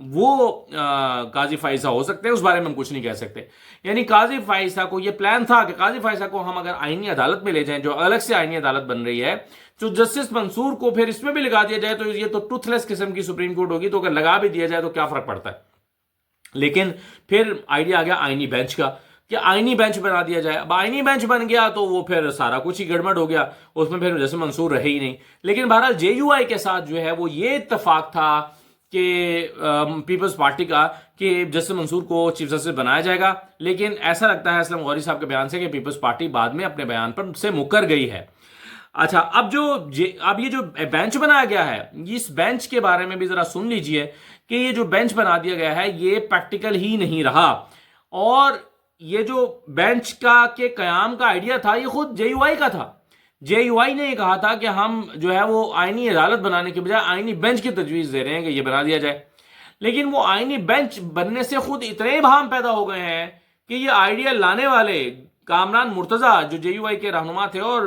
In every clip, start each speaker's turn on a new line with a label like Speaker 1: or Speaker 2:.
Speaker 1: وہ قاضی فائزہ ہو سکتے ہیں، اس بارے میں ہم کچھ نہیں کہہ سکتے. یعنی قاضی فائزہ کو یہ پلان تھا کہ قاضی فائزہ کو ہم اگر آئینی عدالت میں لے جائیں، جو الگ سے آئینی عدالت بن رہی ہے، جو جسٹس منصور کو پھر اس میں بھی لگا دیا جائے تو یہ تو ٹوتھ لیس قسم کی سپریم کورٹ ہوگی، تو اگر لگا بھی دیا جائے تو کیا فرق پڑتا ہے. لیکن پھر آئیڈیا آ گیا آئینی بینچ کا کہ آئینی بینچ بنا دیا جائے. اب آئینی بینچ بن گیا تو وہ پھر سارا کچھ ہی گڑبڑ ہو گیا، اس میں پھر جسٹس منصور رہے ہی نہیں. لیکن بہرحال جے یو آئی کے ساتھ جو ہے وہ یہ اتفاق تھا کہ پیپلز پارٹی کا کہ جسٹس منصور کو چیف جسٹس بنایا جائے گا. لیکن ایسا لگتا ہے اسلم غوری صاحب کے بیان سے کہ پیپلز پارٹی بعد میں اپنے بیان پر سے مکر گئی ہے. اچھا، اب یہ جو بینچ بنایا گیا ہے، اس بینچ کے بارے میں بھی ذرا سن لیجئے کہ یہ جو بینچ بنا دیا گیا ہے یہ پریکٹیکل ہی نہیں رہا. اور یہ جو بینچ کا کے قیام کا آئیڈیا تھا یہ خود جے یو آئی کا تھا. جے یو آئی نے یہ کہا تھا کہ ہم جو ہے وہ آئینی عدالت بنانے کے بجائے آئینی بینچ کی تجویز دے رہے ہیں کہ یہ بنا دیا جائے. لیکن وہ آئینی بینچ بننے سے خود اتنے ابہام پیدا ہو گئے ہیں کہ یہ آئیڈیا لانے والے کامران مرتضیٰ جو جے یو آئی کے رہنما تھے اور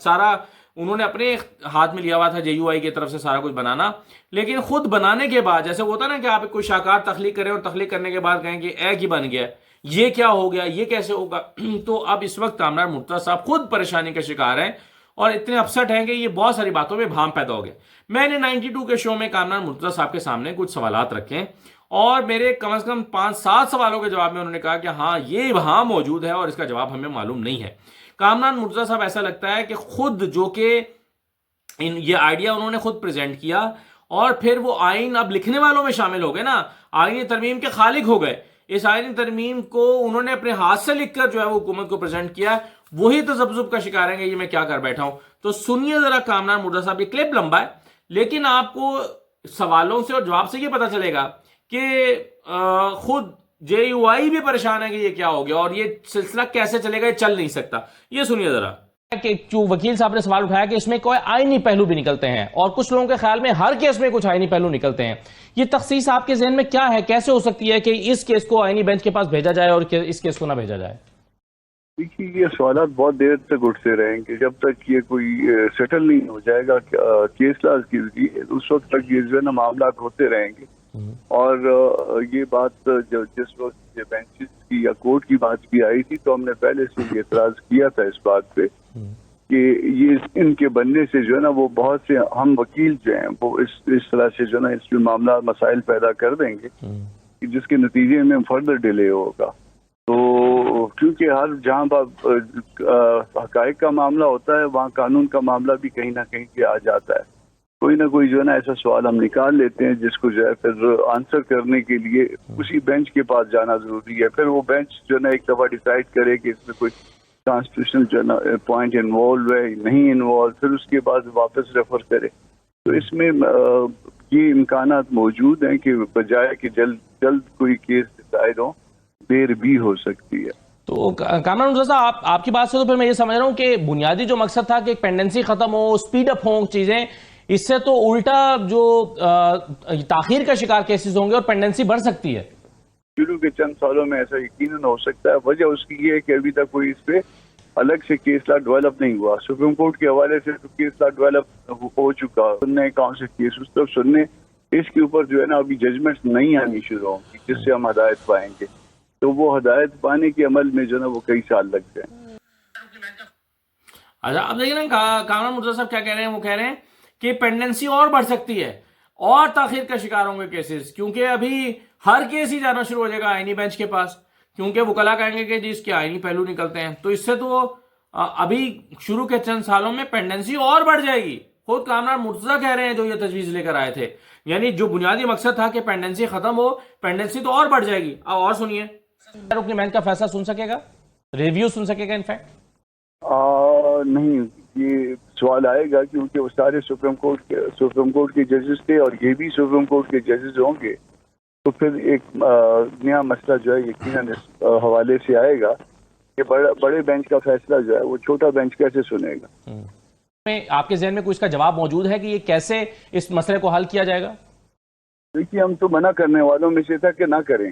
Speaker 1: سارا انہوں نے اپنے ہاتھ میں لیا ہوا تھا جے یو آئی کی طرف سے سارا کچھ بنانا، لیکن خود بنانے کے بعد جیسے ہوتا نا کہ آپ کوئی شاہکار تخلیق کریں اور تخلیق کرنے کے بعد کہیں کہ ایک ہی بن گیا، یہ کیا ہو گیا، یہ کیسے ہوگا. تو اب اس وقت کامران مرتضیٰ صاحب خود پریشانی کا شکار ہیں اور اتنے اپسٹ ہیں کہ یہ بہت ساری باتوں میں بھام پیدا ہو گیا. میں نے 92 کے شو میں کامران مرتضیٰ صاحب کے سامنے کچھ سوالات رکھے اور میرے کم از کم 5-7 سوالوں کے جواب میں انہوں نے کہا کہ ہاں یہ ابہام موجود ہے اور اس کا جواب ہمیں معلوم نہیں ہے. کامران مرتضیٰ صاحب ایسا لگتا ہے کہ خود جو کہ یہ آئیڈیا انہوں نے خود پریزنٹ کیا اور پھر وہ آئین اب لکھنے والوں میں شامل ہو گئے نا، آئینی ترمیم کے خالق ہو گئے. اس آئینی ترمیم کو انہوں نے اپنے ہاتھ سے لکھ کر جو ہے وہ حکومت کو پریزنٹ کیا، وہی تذبذب کا شکار ہیں کہ یہ میں کیا کر بیٹھا ہوں. تو سنیے ذرا کامران مرتضیٰ صاحب، یہ کلپ لمبا ہے لیکن آپ کو سوالوں سے اور جواب سے یہ پتا چلے گا کہ خود جے یو آئی بھی پریشان ہے کہ یہ کیا ہو گیا اور یہ سلسلہ کیسے چلے گا، یہ چل نہیں سکتا. یہ سنیے ذرا کہ جو وکیل صاحب نے سوال اٹھایا کہ اس میں کوئی آئینی پہلو بھی نکلتے ہیں اور کچھ لوگوں کے خیال میں ہر کیس میں کچھ آئینی پہلو نکلتے ہیں. یہ تخصیص آپ کے ذہن میں کیا ہے، کیسے ہو سکتی ہے کہ اس کیس کو آئینی بینچ کے پاس بھیجا جائے اور اس کیس کو نہ بھیجا جائے؟
Speaker 2: دیکھیے، یہ سوالات بہت دیر تک اٹھتے رہیں گے جب تک یہ کوئی سیٹل نہیں ہو جائے گا کیس لاز کی، اس وقت تک یہ جو ہے نا معاملات ہوتے رہیں گے. اور یہ بات جس وقت بینچز کی یا کورٹ کی بات بھی آئی تھی تو ہم نے پہلے سے یہ اعتراض کیا تھا اس بات پہ کہ یہ ان کے بننے سے جو ہے نا وہ بہت سے ہم وکیل جو ہیں وہ اس طرح سے جو ہے نا اس میں معاملات مسائل پیدا کر دیں گے جس کے نتیجے میں فردر ڈیلے ہوگا. تو کیونکہ ہر جہاں حقائق کا معاملہ ہوتا ہے وہاں قانون کا معاملہ بھی کہیں نہ کہیں آ جاتا ہے. کوئی نہ کوئی جو ہے نا ایسا سوال ہم نکال لیتے ہیں جس کو جو ہے پھر آنسر کرنے کے لیے اسی بینچ کے پاس جانا ضروری ہے. پھر وہ بینچ جو ہے نا ایک دفعہ ڈیسائیڈ کرے کہ اس میں کوئی کانسٹیٹیوشنل جو ہے نا پوائنٹ انوالو ہے نہیں انوالو، پھر اس کے بعد واپس ریفر کرے. تو اس میں یہ امکانات موجود ہیں کہ بجائے کہ جلد کوئی کیس ڈیسائیڈ ہو، دیر بھی ہو سکتی ہے.
Speaker 1: تو کامران مرتضیٰ صاحب، آپ کی بات سے تو پھر میں یہ سمجھ رہا ہوں کہ بنیادی جو مقصد تھا کہ پینڈنسی ختم ہو، سپیڈ اپ ہوں چیزیں، اس سے تو الٹا جو تاخیر کا شکار کیسز ہوں گے اور پینڈنسی بڑھ سکتی ہے.
Speaker 2: شروع کے چند سالوں میں ایسا یقیناً ہو سکتا ہے. وجہ اس کی یہ ہے کہ ابھی تک کوئی اس پہ الگ سے کیس لا ڈیولپ نہیں ہوا. سپریم کورٹ کے حوالے سے تو کیس لا ڈیولپ ہو چکا، سننے کون سے کیس اس طرف سننے، اس کے اوپر جو ہے نا ابھی ججمنٹ نہیں آنی شروع ہوں گی جس سے ہم ہدایت پائیں گے. تو وہ ہدایت پانے کے عمل میں جو ہے نا وہ کئی سال لگتے ہیں.
Speaker 1: اچھا، اب دیکھیں نا کامران مرتضیٰ صاحب کیا کہہ رہے ہیں، وہ کہہ رہے ہیں کہ پینڈنسی اور بڑھ سکتی ہے اور تاخیر کا شکار ہوں گے کیسز، کیونکہ ابھی ہر کیس ہی جانا شروع ہو جائے گا آئینی بینچ کے پاس، کیونکہ وکلا کہیں گے کہ جی اس کے آئینی پہلو نکلتے ہیں. تو اس سے تو ابھی شروع کے چند سالوں میں پینڈنسی اور بڑھ جائے گی. خود کامران مرتضیٰ کہہ رہے ہیں جو یہ تجویز لے کر آئے تھے، یعنی جو بنیادی مقصد تھا کہ پینڈنسی ختم ہو، پینڈنسی تو اور بڑھ جائے گی. اب اور سنیے، رکن بینچ کا فیصلہ سن سکے گا، ریویو سن سکے گا انفیکٹ؟
Speaker 2: نہیں، یہ سوال آئے گا کیونکہ وہ سارے سپریم کورٹ کے ججز تھے اور یہ بھی سپریم کورٹ کے ججز ہوں گے. تو پھر ایک نیا مسئلہ جو ہے یقیناً اس حوالے سے آئے گا کہ بڑے بینچ کا فیصلہ جو ہے وہ چھوٹا بینچ کیسے سنے گا.
Speaker 1: آپ کے ذہن میں کوئی اس کا جواب موجود ہے کہ یہ کیسے اس مسئلے کو حل کیا جائے گا؟
Speaker 2: دیکھیے، ہم تو منع کرنے والوں میں سے تھا کہ نہ کریں،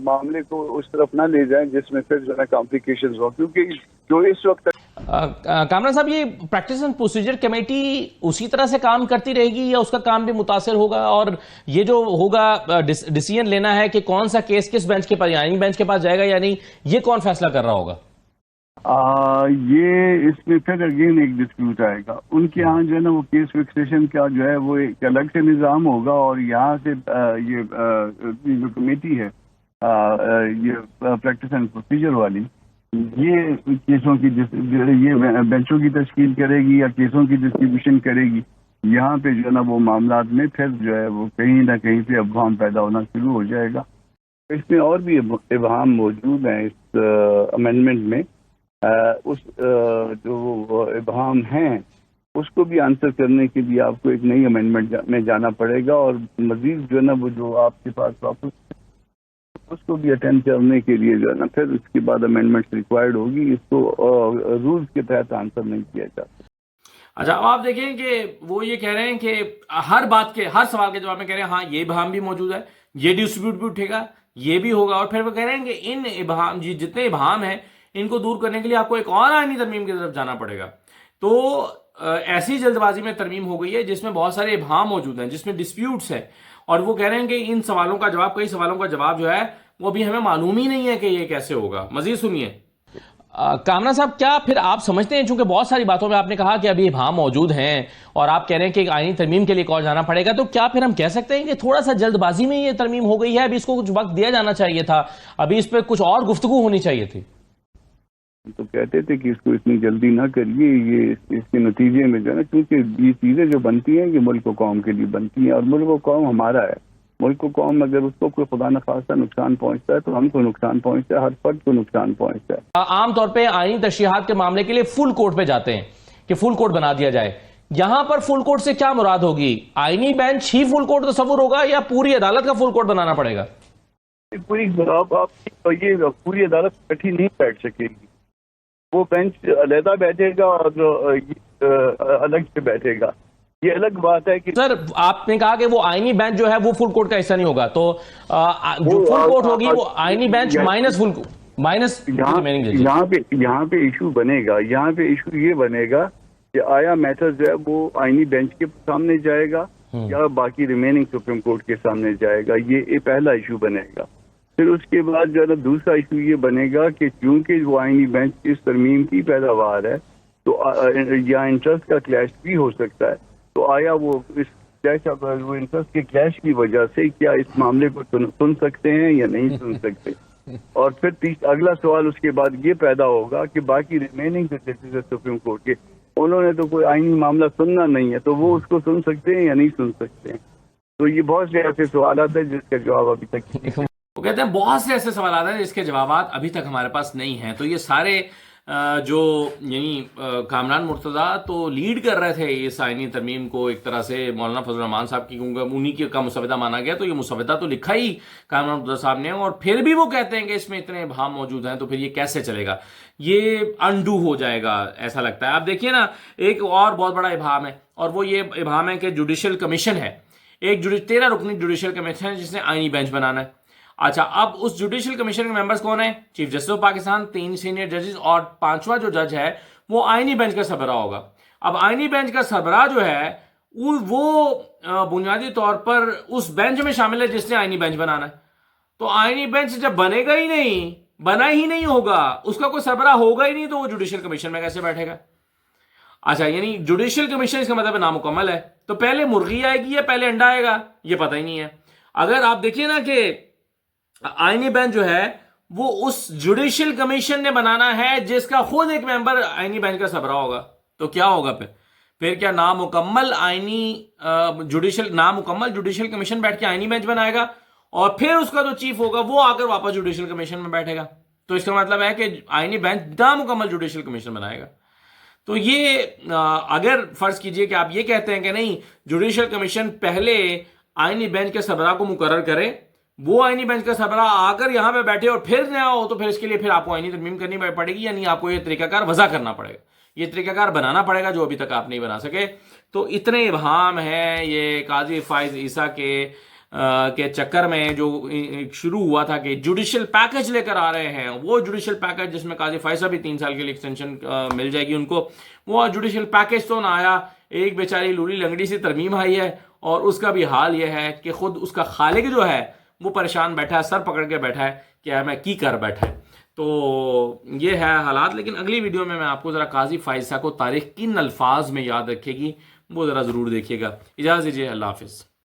Speaker 2: معاملے کو اس طرف نہ لے جائیں جس میں پھر جو ہے کمپلیکیشنز ہوں، کیونکہ جو اس وقت
Speaker 3: کامران صاحب، یہ پریکٹس اینڈ پروسیجر کمیٹی اسی طرح سے کام کرتی رہے گی یا اس کا کام بھی متاثر ہوگا؟ اور یہ جو ہوگا ڈیسیژن لینا ہے کہ کون سا کیس کس بینچ کے پاس، آئینی بینچ کے پاس جائے گا یا نہیں، یہ کون فیصلہ کر رہا ہوگا؟
Speaker 2: یہ اس میں پھر اگین ایک ڈسپیوٹ آئے گا. ان کے یہاں جو ہے نا وہ کیس فکسیشن کا جو ہے وہ ایک الگ سے نظام ہوگا، اور یہاں سے یہ جو کمیٹی ہے یہ پریکٹس اینڈ پروسیجر والی، یہ کیسوں کی یہ بینچوں کی تشکیل کرے گی یا کیسوں کی ڈسٹریبیوشن کرے گی. یہاں پہ جو ہے نا وہ معاملات میں پھر جو ہے وہ کہیں نہ کہیں پہ ابہام پیدا ہونا شروع ہو جائے گا. اس میں اور بھی ابہام موجود ہیں اس امینڈمنٹ میں. اس جو ابہام ہیں اس کو بھی آنسر کرنے کے لیے آپ کو ایک نئی امینڈمنٹ میں جانا پڑے گا، اور مزید جو ہے نا وہ جو آپ کے پاس واپس اس کو بھی اٹینڈ کرنے کے لیے جو ہے نا پھر اس کے بعد امینڈمنٹ ریکوائرڈ ہوگی. اس کو رولز کے تحت آنسر نہیں کیا جاتا.
Speaker 1: اچھا، اب آپ دیکھیں کہ وہ یہ کہہ رہے ہیں کہ ہر بات کے ہر سوال کے جواب میں کہہ رہے ہیں ہاں یہ ابہام بھی موجود ہے، یہ ڈسپیوٹ بھی اٹھے گا، یہ بھی ہوگا. اور پھر وہ کہہ رہے ہیں کہ ان ابہام جتنے ابہام ہیں ان کو دور کرنے کے لیے آپ کو ایک اور آئینی ترمیم کی طرف جانا پڑے گا. تو ایسی جلد بازی میں ترمیم ہو گئی ہے جس میں بہت سارے ابہام موجود ہیں، جس میں ڈسپیوٹس ہیں، اور وہ کہہ رہے ہیں کہ ان سوالوں کا جواب، کئی سوالوں کا جواب جو ہے وہ ابھی ہمیں معلوم ہی نہیں ہے کہ یہ کیسے ہوگا. مزید سنیے.
Speaker 3: کامران صاحب، کیا پھر آپ سمجھتے ہیں، چونکہ بہت ساری باتوں میں آپ نے کہا کہ ابھی ابہام موجود ہیں اور آپ کہہ رہے ہیں کہ آئینی ترمیم کے لیے کال جانا پڑے گا، تو کیا پھر ہم کہہ سکتے ہیں کہ تھوڑا سا جلد بازی میں یہ ترمیم ہو گئی ہے؟ ابھی اس کو کچھ وقت دیا جانا چاہیے تھا، ابھی اس پہ کچھ اور گفتگو ہونی چاہیے تھی.
Speaker 2: تو کہتے تھے کہ اس کو اتنی جلدی نہ کریے. یہ اس کے نتیجے میں جو ہے نا، کیونکہ یہ چیزیں جو بنتی ہیں یہ ملک و قوم کے لیے بنتی ہیں، اور ملک و قوم ہمارا ہے. ملک و قوم اگر اس کو کوئی خدا نخواستہ نقصان پہنچتا ہے تو ہم کو نقصان پہنچتا ہے، ہر فرد کو نقصان پہنچتا ہے.
Speaker 3: عام طور پہ آئینی ترشیحات کے معاملے کے لیے فل کورٹ پہ جاتے ہیں کہ فل کورٹ بنا دیا جائے. یہاں پر فل کورٹ سے کیا مراد ہوگی؟ آئینی بینچ ہی فل کورٹ تصور ہوگا یا پوری عدالت کا فل کورٹ بنانا پڑے گا؟
Speaker 2: پوری آپ یہ پوری عدالت اکٹھی نہیں بیٹھ سکے گی. وہ بینچ علیحدہ بیٹھے گا اور الگ سے بیٹھے گا. یہ الگ بات ہے کہ
Speaker 3: سر آپ نے کہا کہ وہ آئینی بینچ جو ہے وہ فل کورٹ کا حصہ نہیں ہوگا، تو جو فل کورٹ ہوگی وہ آئینی بینچ مائنس فل مائنس.
Speaker 2: یہاں پہ ایشو بنے گا، یہاں پہ ایشو یہ بنے گا کہ آیا میٹر جو ہے وہ آئینی بینچ کے سامنے جائے گا یا باقی ریمیننگ سپریم کورٹ کے سامنے جائے گا. یہ پہلا ایشو بنے گا. پھر اس کے بعد جو ہے نا دوسرا ایشو یہ بنے گا کہ چونکہ وہ آئینی بینچ اس ترمیم کی پیداوار ہے تو یا انٹرسٹ کا کلیش بھی ہو سکتا ہے. تو آیا وہ اس کلیش وہ انٹرسٹ کے کلیش کی وجہ سے کیا اس معاملے کو سن سکتے ہیں یا نہیں سن سکتے. اور پھر اگلا سوال اس کے بعد یہ پیدا ہوگا کہ باقی ریمیننگ جو ججز ہے سپریم کورٹ کے، انہوں نے تو کوئی آئینی معاملہ سننا نہیں ہے، تو وہ اس کو سن سکتے ہیں یا نہیں سن سکتے ہیں. تو یہ بہت سے ایسے سوالات ہیں جس کا جواب ابھی تک
Speaker 1: وہ کہتے ہیں بہت سے ایسے سوالات ہیں جس کے جوابات ابھی تک ہمارے پاس نہیں ہیں. تو یہ سارے جو یعنی کامران مرتضیٰ تو لیڈ کر رہے تھے اس آئینی ترمیم کو ایک طرح سے، مولانا فضل الرحمان صاحب کی، کیونکہ انہی کا مسودہ مانا گیا، تو یہ مسودہ تو لکھا ہی کامران مرتضیٰ صاحب نے، اور پھر بھی وہ کہتے ہیں کہ اس میں اتنے ابہام موجود ہیں، تو پھر یہ کیسے چلے گا؟ یہ انڈو ہو جائے گا ایسا لگتا ہے. آپ دیکھیے نا، ایک اور بہت بڑا ابہام ہے، اور وہ یہ ابہام ہے کہ جوڈیشل کمیشن ہے، ایک 13 رکنی جوڈیشل کمیشن ہے جس نے آئینی بینچ بنانا ہے. اچھا، اب اس جوڈیشل کمیشن کے ممبرز کون ہیں؟ Chief justice of Pakistan, 3 senior ججز، اور 5واں جو جج ہے وہ آئینی بینچ کا سربراہ ہوگا. اب آئینی بینچ کا سربراہ جو ہے وہ بنیادی طور پر اس بینچ میں شامل ہے جس نے آئینی بینچ بنانا ہے. تو آئینی بینچ جب بنے گا ہی نہیں، بنا ہی نہیں ہوگا، اس کا کوئی سربراہ ہوگا ہی نہیں، تو وہ جوڈیشل کمیشن میں کیسے بیٹھے گا؟ اچھا، یعنی جوڈیشل کمیشن اس کا مطلب نامکمل ہے. تو پہلے مرغی آئے گی یا پہلے انڈا آئے گا، یہ پتہ ہی نہیں ہے. اگر آپ دیکھیے نا کہ آئینی بینچ جو ہے وہ اس جوڈیشل کمیشن نے بنانا ہے جس کا خود ایک ممبر آئینی بینچ کا سربراہ ہوگا، تو کیا ہوگا پھر کیا نامکمل جوڈیشل کمیشن بیٹھ کے آئینی بینچ بنائے گا، اور پھر اس کا جو چیف ہوگا وہ آ کر واپس جوڈیشل کمیشن میں بیٹھے گا؟ تو اس کا مطلب ہے کہ آئینی بینچ نامکمل جوڈیشل کمیشن بنائے گا. تو یہ اگر فرض کیجئے کہ آپ یہ کہتے ہیں کہ نہیں، جوڈیشل کمیشن پہلے آئینی بینچ کے سربراہ کو مقرر کرے، وہ آئینی بینچ کا سربراہ آ کر یہاں پہ بیٹھے اور پھر نیا ہو، تو پھر اس کے لیے پھر آپ کو آئینی ترمیم کرنی پڑے گی، یعنی آپ کو یہ طریقہ کار وضع کرنا پڑے گا، یہ طریقہ کار بنانا پڑے گا جو ابھی تک آپ نہیں بنا سکے. تو اتنے ابہام ہیں یہ قاضی فائز عیسیٰ کے کے چکر میں جو شروع ہوا تھا کہ جوڈیشل پیکج لے کر آ رہے ہیں، وہ جوڈیشل پیکج جس میں قاضی فائزہ بھی 3 سال کے لیے ایکسٹینشن مل جائے گی ان کو، وہ جوڈیشل پیکج تو نہ آیا، ایک بیچاری لولی لنگڑی سی ترمیم آئی ہے، اور اس کا بھی حال یہ ہے کہ خود اس کا خالق جو ہے وہ پریشان بیٹھا ہے، سر پکڑ کے بیٹھا ہے کہ میں کی کر بیٹھا ہے۔ تو یہ ہے حالات، لیکن اگلی ویڈیو میں آپ کو ذرا قاضی فائزہ کو تاریخ کن الفاظ میں یاد رکھے گی وہ ذرا ضرور دیکھیے گا۔ اجازت دیجیے، اللہ حافظ۔